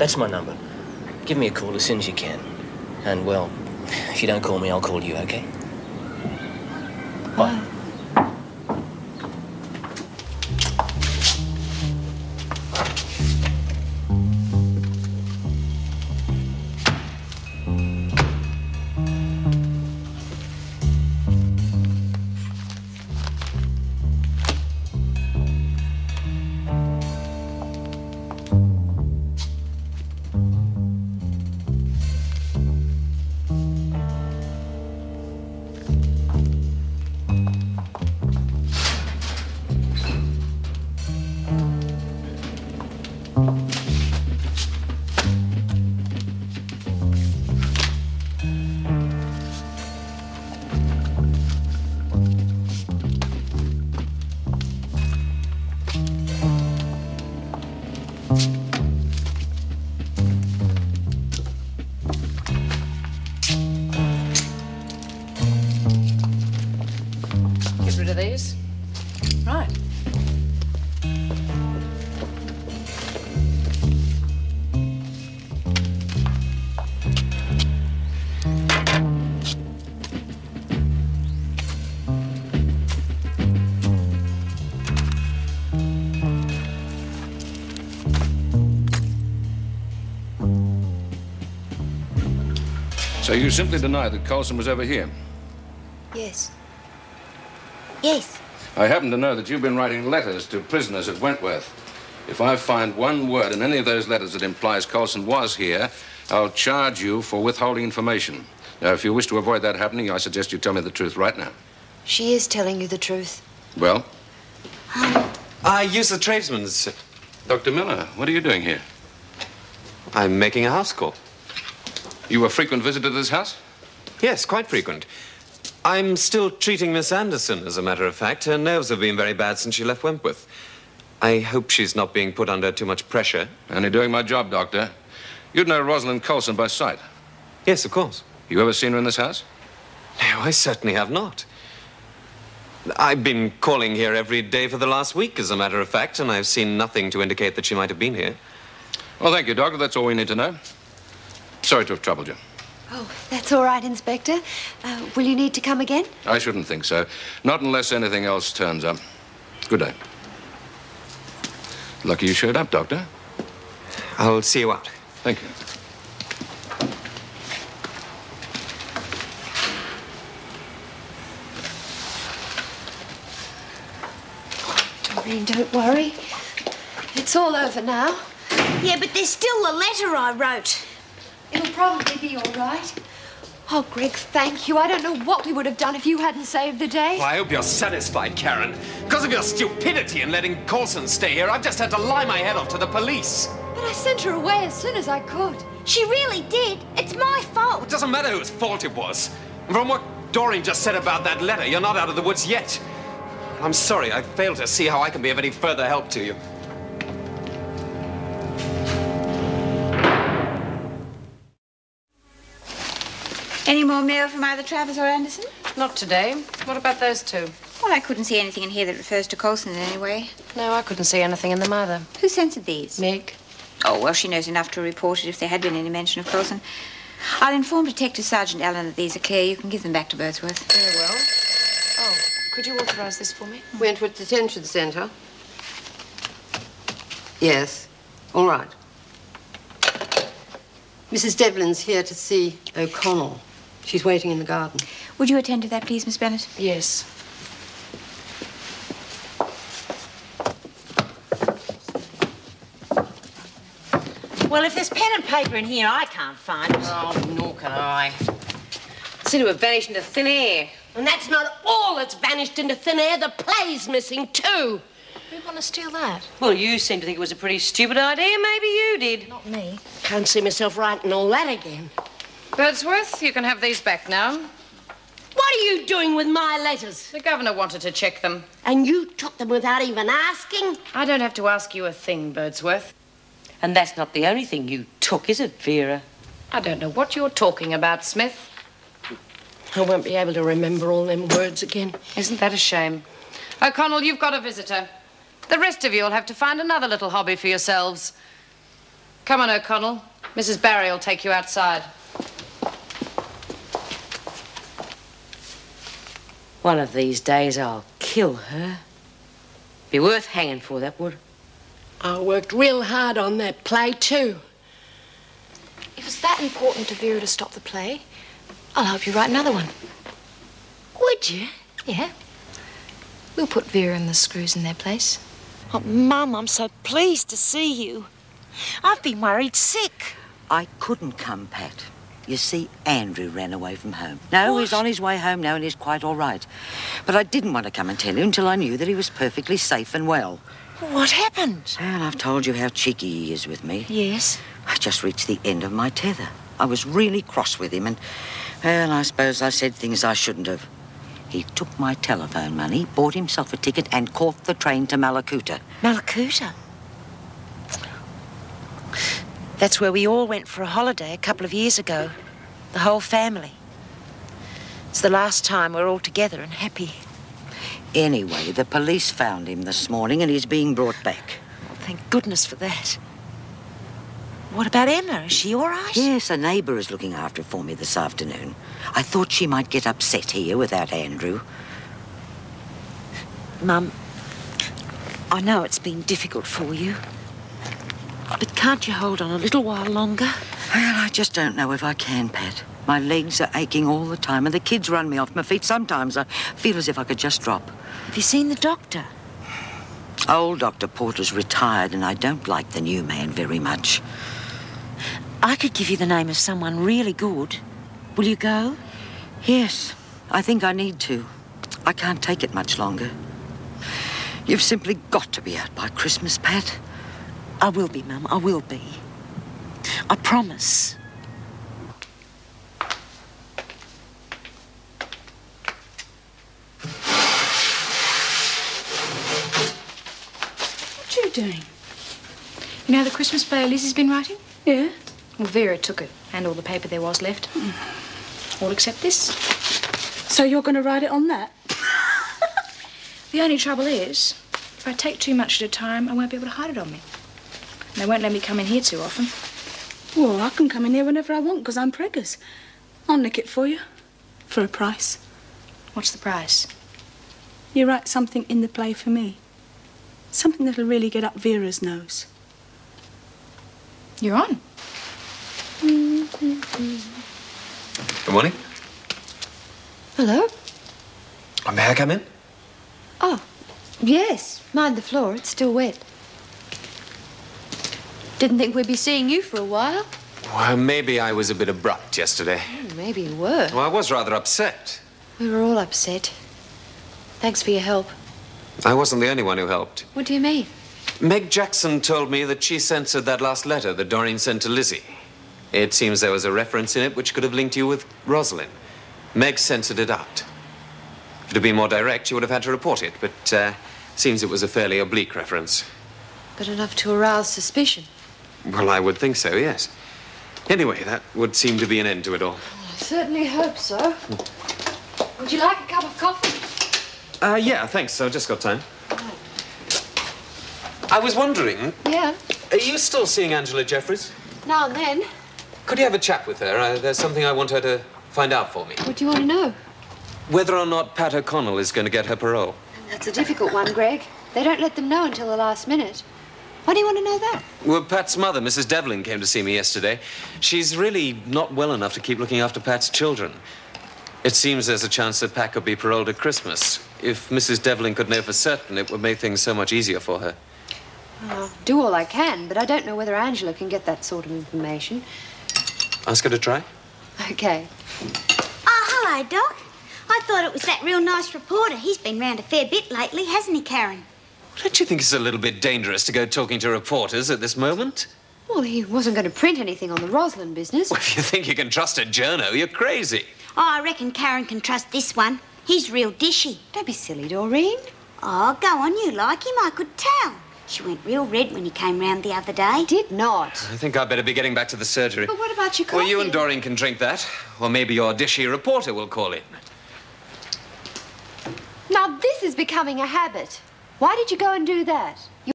That's my number. Give me a call as soon as you can. And, well, if you don't call me, I'll call you, okay? Bye. So you simply deny that Coulson was ever here? Yes. Yes. I happen to know that you've been writing letters to prisoners at Wentworth. If I find one word in any of those letters that implies Coulson was here, I'll charge you for withholding information. Now, if you wish to avoid that happening, I suggest you tell me the truth right now. She is telling you the truth. Well? I use the tradesman's. Dr. Miller, what are you doing here? I'm making a house call. You a frequent visitor to this house? Yes, quite frequent. I'm still treating Miss Anderson, as a matter of fact. Her nerves have been very bad since she left Wentworth. I hope she's not being put under too much pressure. Only doing my job, Doctor. You'd know Rosalind Coulson by sight. Yes, of course. You ever seen her in this house? No, I certainly have not. I've been calling here every day for the last week, as a matter of fact, and I've seen nothing to indicate that she might have been here. Well, thank you, Doctor. That's all we need to know. Sorry to have troubled you. Oh, that's all right, Inspector. Will you need to come again? I shouldn't think so. Not unless anything else turns up. Good day. Lucky you showed up, Doctor. I'll see you out. Thank you. Doreen, don't worry. It's all over now. Yeah, but there's still the letter I wrote. It'll probably be all right. Oh, Greg, thank you. I don't know what we would have done if you hadn't saved the day. Well, I hope you're satisfied, Karen. Because of your stupidity in letting Coulson stay here, I've just had to lie my head off to the police. But I sent her away as soon as I could. She really did. It's my fault. It doesn't matter whose fault it was. From what Doreen just said about that letter, you're not out of the woods yet. I'm sorry, I failed to see how I can be of any further help to you. Any more mail from either Travers or Anderson? Not today. What about those two? Well, I couldn't see anything in here that refers to Coulson in any way. No, I couldn't see anything in them either. Who censored these? Meg. Oh, well, she knows enough to report it if there had been any mention of Coulson. I'll inform Detective Sergeant Allen that these are clear. You can give them back to Birdsworth. Very well. Oh, could you authorise this for me? Wentworth Detention Centre. Yes. All right. Mrs. Devlin's here to see O'Connell. She's waiting in the garden. Would you attend to that, please, Miss Bennett? Yes. Well, if there's pen and paper in here, I can't find it. Oh, nor can I. Seem to have vanished into thin air. And that's not all that's vanished into thin air. The play's missing, too. Who'd want to steal that? Well, you seem to think it was a pretty stupid idea. Maybe you did. Not me. Can't see myself writing all that again. Birdsworth, you can have these back now. What are you doing with my letters? The governor wanted to check them. And you took them without even asking? I don't have to ask you a thing, Birdsworth. And that's not the only thing you took, is it, Vera? I don't know what you're talking about, Smith. I won't be able to remember all them words again. Isn't that a shame? O'Connell, you've got a visitor. The rest of you will have to find another little hobby for yourselves. Come on, O'Connell. Mrs. Barry will take you outside. One of these days I'll kill her. Be worth hanging for, that would. I worked real hard on that play, too. If it's that important to Vera to stop the play, I'll help you write another one. Would you? Yeah. We'll put Vera and the screws in their place. Oh, Mum, I'm so pleased to see you. I've been worried sick. I couldn't come, Pat. You see, Andrew ran away from home. No, What? he's on his way home now and he's quite all right. But I didn't want to come and tell you until I knew that he was perfectly safe and well. What happened? Well, I've told you how cheeky he is with me. Yes. I just reached the end of my tether. I was really cross with him and, well, I suppose I said things I shouldn't have. He took my telephone money, bought himself a ticket and caught the train to Malakuta. Malakuta? That's where we all went for a holiday a couple of years ago. The whole family. It's the last time we're all together and happy. Anyway, the police found him this morning and he's being brought back. Oh, thank goodness for that. What about Emma? Is she all right? Yes, a neighbour is looking after her for me this afternoon. I thought she might get upset here without Andrew. Mum, I know it's been difficult for you. But can't you hold on a little while longer? Well, I just don't know if I can, Pat. My legs are aching all the time and the kids run me off my feet. Sometimes I feel as if I could just drop. Have you seen the doctor? Old Dr. Porter's retired and I don't like the new man very much. I could give you the name of someone really good. Will you go? Yes, I think I need to. I can't take it much longer. You've simply got to be out by Christmas, Pat. I will be, Mum. I will be. I promise. What are you doing? You know the Christmas play Lizzie's been writing? Yeah? Well, Vera took it, and all the paper there was left. All except this. So you're going to write it on that? The only trouble is, if I take too much at a time, I won't be able to hide it on me. And they won't let me come in here too often. Well, I can come in here whenever I want because I'm preggers. I'll nick it for you. For a price. What's the price? You write something in the play for me. Something that'll really get up Vera's nose. You're on. Good morning. Hello? May I come in? Oh, yes. Mind the floor. It's still wet. Didn't think we'd be seeing you for a while. Well, maybe I was a bit abrupt yesterday. Maybe you were. Well, I was rather upset. We were all upset. Thanks for your help. I wasn't the only one who helped. What do you mean? Meg Jackson told me that she censored that last letter that Doreen sent to Lizzie. It seems there was a reference in it which could have linked you with Rosalind. Meg censored it out. If it had been more direct, you would have had to report it, but seems it was a fairly oblique reference. But enough to arouse suspicion. Well, I would think so, yes. Anyway, that would seem to be an end to it all. I certainly hope so. Would you like a cup of coffee? Yeah, thanks. I've just got time. I was wondering, Yeah, are you still seeing Angela Jeffries? now and then. Could you have a chat with her? There's something I want her to find out for me. What do you want to know? Whether or not Pat O'Connell is going to get her parole. That's a difficult one, Greg. They don't let them know until the last minute. Why do you want to know that? Well, Pat's mother, Mrs. Devlin, came to see me yesterday. She's really not well enough to keep looking after Pat's children. It seems there's a chance that Pat could be paroled at Christmas. If Mrs. Devlin could know for certain, it would make things so much easier for her. I'll do all I can, but I don't know whether Angela can get that sort of information. Ask her to try. Okay. Oh, hello, Doc. I thought it was that real nice reporter. He's been round a fair bit lately, hasn't he, Karen? Don't you think it's a little bit dangerous to go talking to reporters at this moment? Well, he wasn't going to print anything on the Rosalind business. Well, if you think you can trust a journo, you're crazy. Oh, I reckon Karen can trust this one. He's real dishy. Don't be silly, Doreen. Oh, go on, you like him, I could tell. She went real red when he came round the other day. Did not. I think I'd better be getting back to the surgery. But what about your coffee? Well, you and Doreen can drink that. Or maybe your dishy reporter will call in. Now, this is becoming a habit. Why did you go and do that?